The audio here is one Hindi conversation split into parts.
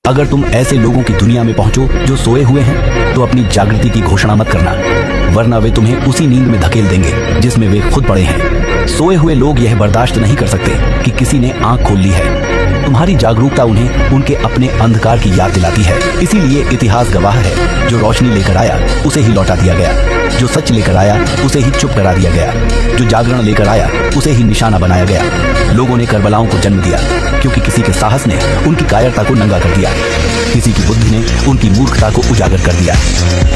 अगर तुम ऐसे लोगों की दुनिया में पहुंचो जो सोए हुए हैं तो अपनी जागृति की घोषणा मत करना, वरना वे तुम्हें उसी नींद में धकेल देंगे जिसमें वे खुद पड़े हैं। सोए हुए लोग यह बर्दाश्त नहीं कर सकते कि किसी ने आंख खोल ली है। तुम्हारी जागरूकता उन्हें उनके अपने अंधकार की याद दिलाती है। इसीलिए इतिहास गवाह है, जो रोशनी लेकर आया उसे ही लौटा दिया गया, जो सच लेकर आया उसे ही चुप करा दिया गया, जो जागरण लेकर आया उसे ही निशाना बनाया गया। लोगों ने करबलाओं को जन्म दिया क्योंकि किसी के साहस ने उनकी कायरता को नंगा कर दिया, किसी की बुद्धि ने उनकी मूर्खता को उजागर कर दिया,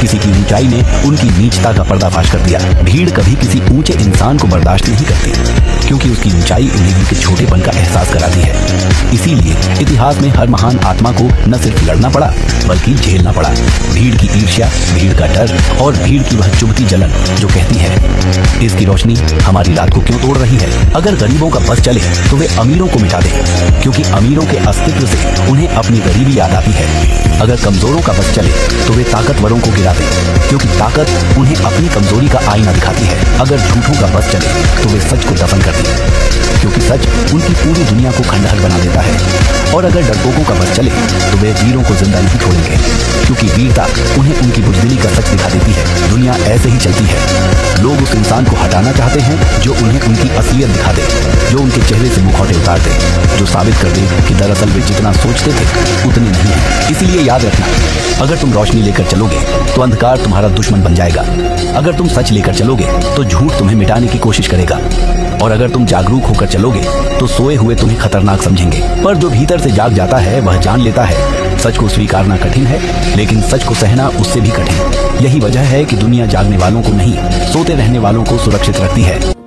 किसी की ऊंचाई ने उनकी नीचता का पर्दाफाश कर दिया। भीड़ कभी किसी ऊंचे इंसान को बर्दाश्त नहीं करती क्योंकि उसकी ऊंचाई उन्हें उनके छोटेपन का एहसास कराती है। इसीलिए इतिहास में हर महान आत्मा को न सिर्फ लड़ना पड़ा बल्कि झेलना पड़ा। भीड़ की ईर्ष्या, भीड़ का डर और भीड़ की वह चुभती जलन जो कहती है इसकी रोशनी हमारी रात को क्यों तोड़ रही है। अगर गरीबों का बस चले तो वे अमीरों को मिटा दें, क्योंकि अमीरों के अस्तित्व से उन्हें अपनी गरीबी याद आती है। अगर कमजोरों का बस चले तो वे ताकतवरों को गिरा दें, क्योंकि ताकत उन्हें अपनी कमजोरी का आईना दिखाती है। अगर झूठों का बस चले तो वे सच को दफन कर दें, क्योंकि सच उनकी पूरी दुनिया को खंडहर बना देता है। और अगर डरपोकों का बस चले तो वे वीरों को जिंदा नहीं छोड़ेंगे, क्योंकि वीरता उन्हें उनकी बुजदिली का सच दिखा देती है। दुनिया ऐसे ही चलती है। लोग उस इंसान को हटाना चाहते हैं जो उन्हें उनकी असलियत दिखा दे, जो उनके चेहरे से मुखौटे उतार दे, जो साबित कर दे कि दरअसल वे जितना सोचते थे उतने नहीं है। इसीलिए याद रखना, अगर तुम रोशनी लेकर चलोगे तो अंधकार तुम्हारा दुश्मन बन जाएगा। अगर तुम सच लेकर चलोगे तो झूठ तुम्हें मिटाने की कोशिश करेगा। और अगर तुम जागरूक होकर चलोगे तो सोए हुए तुम्हें खतरनाक समझेंगे। पर जो भीतर से जाग जाता है वह जान लेता है सच को स्वीकारना कठिन है, लेकिन सच को सहना उससे भी कठिन। यही वजह है कि दुनिया जागने वालों को नहीं, सोते रहने वालों को सुरक्षित रखती है।